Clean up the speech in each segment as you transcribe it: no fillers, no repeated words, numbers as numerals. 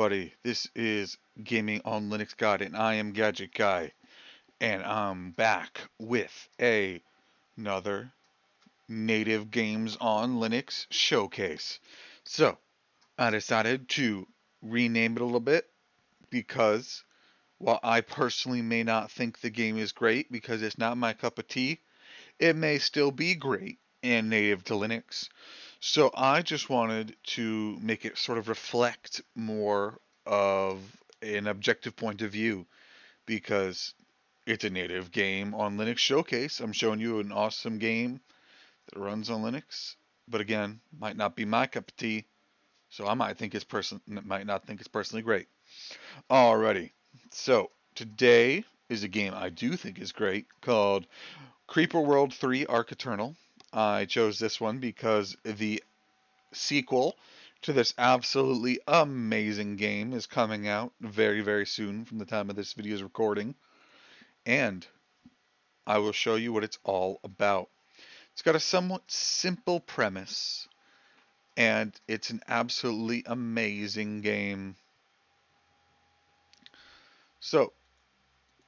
everybody, this is Gaming on Linux Guide, and I am Gadget Guy, and I'm back with another native games on Linux showcase. So, I decided to rename it a little bit because while I personally may not think the game is great because it's not my cup of tea, it may still be great and native to Linux. So I just wanted to make it sort of reflect more of an objective point of view because it's a native game on Linux Showcase. I'm showing you an awesome game that runs on Linux, but again, might not be my cup of tea. So I might not think it's personally great. Alrighty. So today is a game I do think is great called Creeper World 3 Arc Eternal. I chose this one because the sequel to this absolutely amazing game is coming out very, very soon from the time of this video's recording. And I will show you what it's all about. It's got a somewhat simple premise, and it's an absolutely amazing game. So,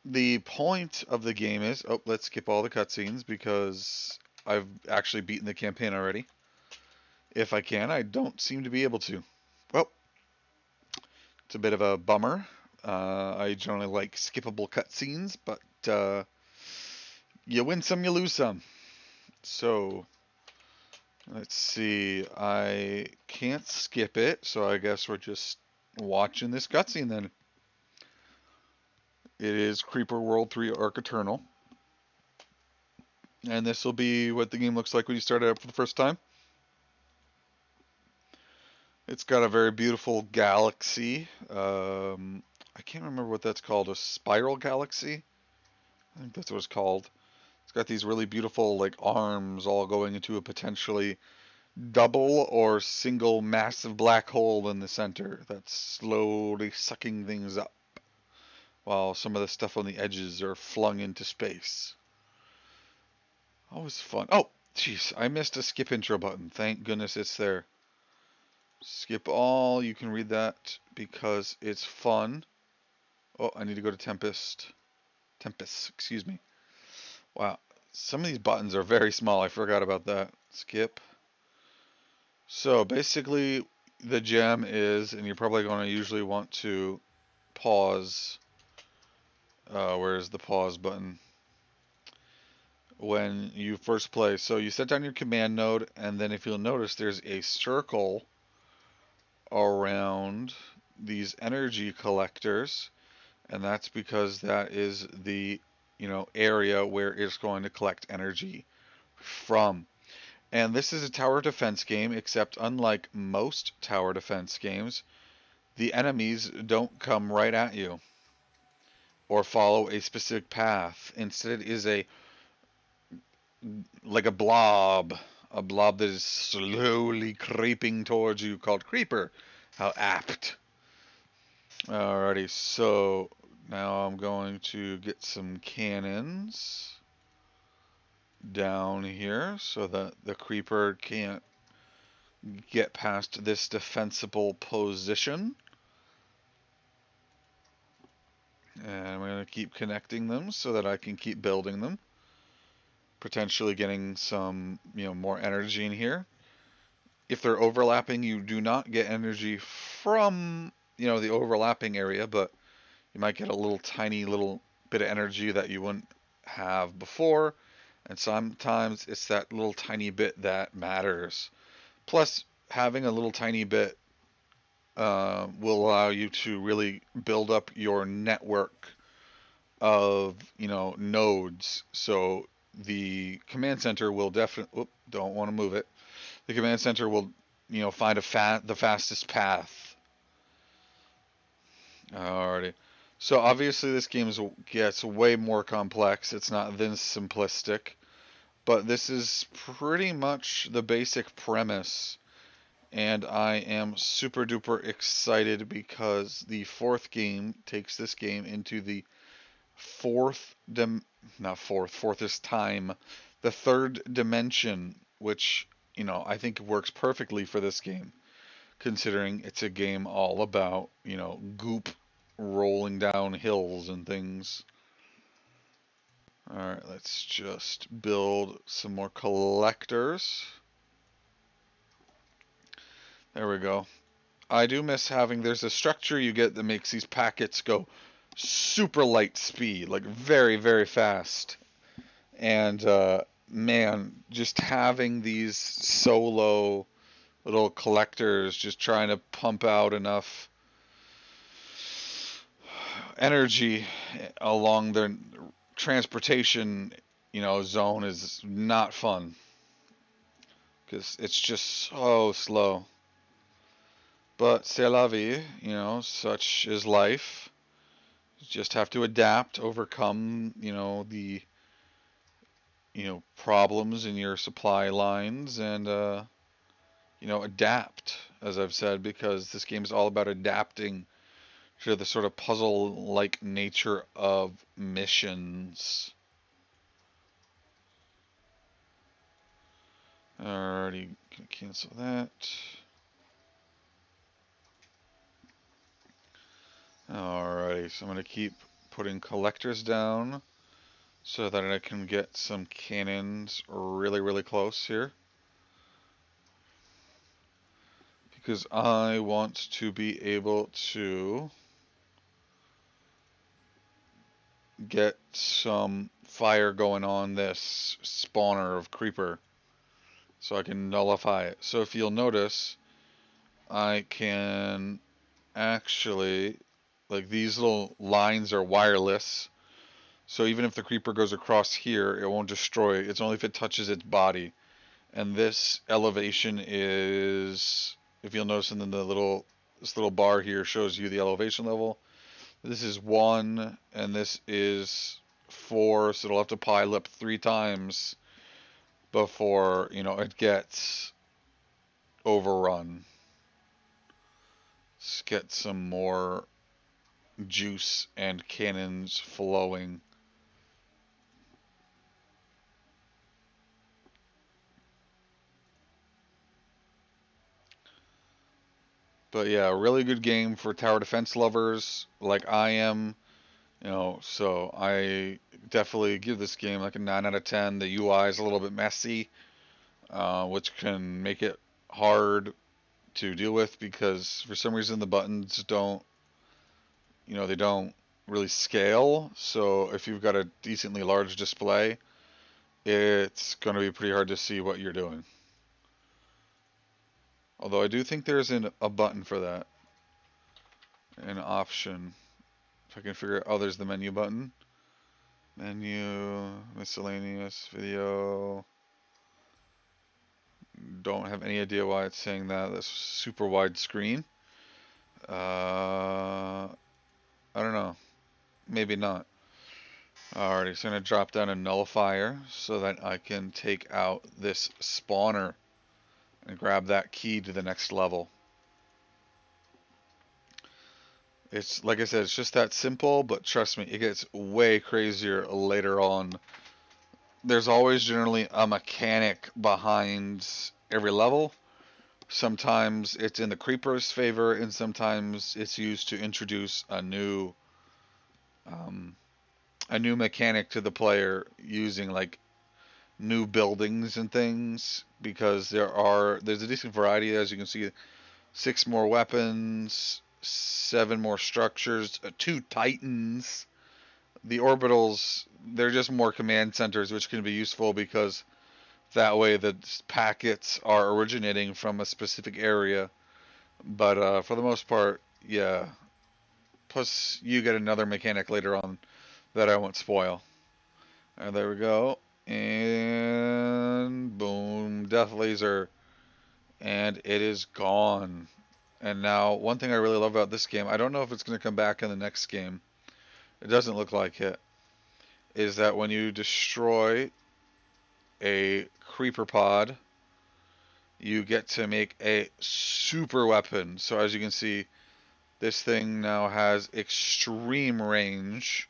the point of the game is, oh, let's skip all the cutscenes because I've actually beaten the campaign already. If I can, I don't seem to be able to. Well, it's a bit of a bummer. I generally like skippable cutscenes, but you win some, you lose some. So, let's see. I can't skip it, so I guess we're just watching this cutscene then. It is Creeper World 3 Arc Eternal. And this will be what the game looks like when you start it up for the first time. It's got a very beautiful galaxy. I can't remember what that's called. A spiral galaxy? I think that's what it's called. It's got these really beautiful like arms all going into a potentially double or single massive black hole in the center that's slowly sucking things up while some of the stuff on the edges are flung into space. Always fun. Oh, jeez, I missed a skip intro button. Thank goodness it's there. Skip all. You can read that because it's fun. Oh, I need to go to Tempest. Tempest, excuse me. Wow. Some of these buttons are very small. I forgot about that. Skip. So basically, the gem is, and you're probably going to usually want to pause. Where's the pause button? When you first play. So you set down your command node, and then if you'll notice, there's a circle around these energy collectors, and that's because that is the area where it's going to collect energy from. And this is a tower defense game, except unlike most tower defense games, the enemies don't come right at you or follow a specific path. Instead, it is like a blob that is slowly creeping towards you called Creeper. How apt. Alrighty, so now I'm going to get some cannons down here so that the Creeper can't get past this defensible position. And I'm going to keep connecting them so that I can keep building them. Potentially getting some, more energy in here. If they're overlapping, you do not get energy from, the overlapping area, but you might get a little tiny little bit of energy that you wouldn't have before. And sometimes it's that little tiny bit that matters. Plus, having a little tiny bit will allow you to really build up your network of nodes. So the command center will definitely don't want to move it. The command center will find the fastest path. Alrighty. So obviously this game gets way more complex. It's not this simplistic, but this is pretty much the basic premise. And I am super duper excited because the fourth game takes this game into the fourth is time, the third dimension, which, I think works perfectly for this game. considering it's a game all about, goop rolling down hills and things. Alright, let's just build some more collectors. There we go. I do miss having, there's a structure you get that makes these packets go super light speed, like very, very fast. And man, just having these solo little collectors just trying to pump out enough energy along their transportation, zone is not fun because it's just so slow. But c'est la vie, such is life. You just have to adapt, overcome, the problems in your supply lines, and adapt, as I've said, because this game is all about adapting to the sort of puzzle-like nature of missions. Alrighty, gonna cancel that. Alrighty, so I'm gonna keep putting collectors down so that I can get some cannons really, really close here. Because I want to be able to get some fire going on this spawner of creeper so I can nullify it. So if you'll notice, I can actually, like, these little lines are wireless, so even if the creeper goes across here, it won't destroy it. It's only if it touches its body. And this elevation is, if you'll notice, and then this little bar here shows you the elevation level. This is 1, and this is 4, so it'll have to pile up 3 times before, it gets overrun. Let's get some more juice and cannons flowing. But yeah, really good game for tower defense lovers like I am. So I definitely give this game like a 9 out of 10. The UI is a little bit messy, which can make it hard to deal with because for some reason the buttons don't, they don't really scale. So if you've got a decently large display, it's going to be pretty hard to see what you're doing. Although I do think there's a button for that, an option. If I can figure out, oh, there's the menu button. Menu, miscellaneous, video. Don't have any idea why it's saying that. That's super wide screen. I don't know. Maybe not. Alrighty, so I'm going to drop down a nullifier so that I can take out this spawner and grab that key to the next level. It's, like I said, it's just that simple, but trust me, it gets way crazier later on. There's always generally a mechanic behind every level. Sometimes it's in the creeper's favor, and sometimes it's used to introduce a new mechanic to the player using like new buildings and things. Because there's a decent variety, as you can see, 6 more weapons, 7 more structures, 2 titans. The orbitals, they're just more command centers, which can be useful because that way the packets are originating from a specific area. But for the most part, yeah. Plus, you get another mechanic later on that I won't spoil. And there we go. And boom, death laser. And it is gone. And now, one thing I really love about this game, I don't know if it's going to come back in the next game. It doesn't look like it. Is that when you destroy a creeper pod, you get to make a super weapon. So as you can see, this thing now has extreme range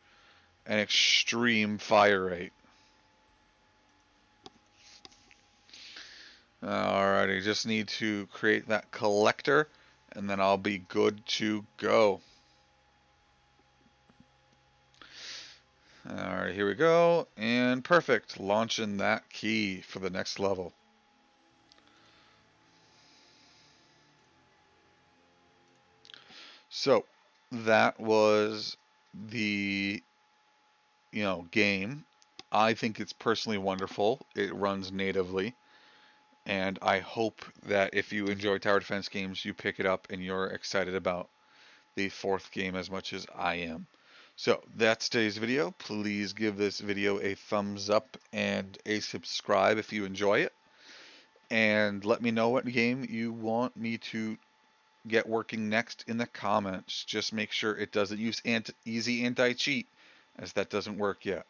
and extreme fire rate. Alrighty, just need to create that collector and then I'll be good to go. Alright, here we go, and perfect. Launching that key for the next level. So, that was the, game. I think it's personally wonderful. It runs natively, and I hope that if you enjoy tower defense games, you pick it up and you're excited about the fourth game as much as I am. So that's today's video. Please give this video a thumbs up and a subscribe if you enjoy it. And let me know what game you want me to get working next in the comments. Just make sure it doesn't use easy anti-cheat, as that doesn't work yet.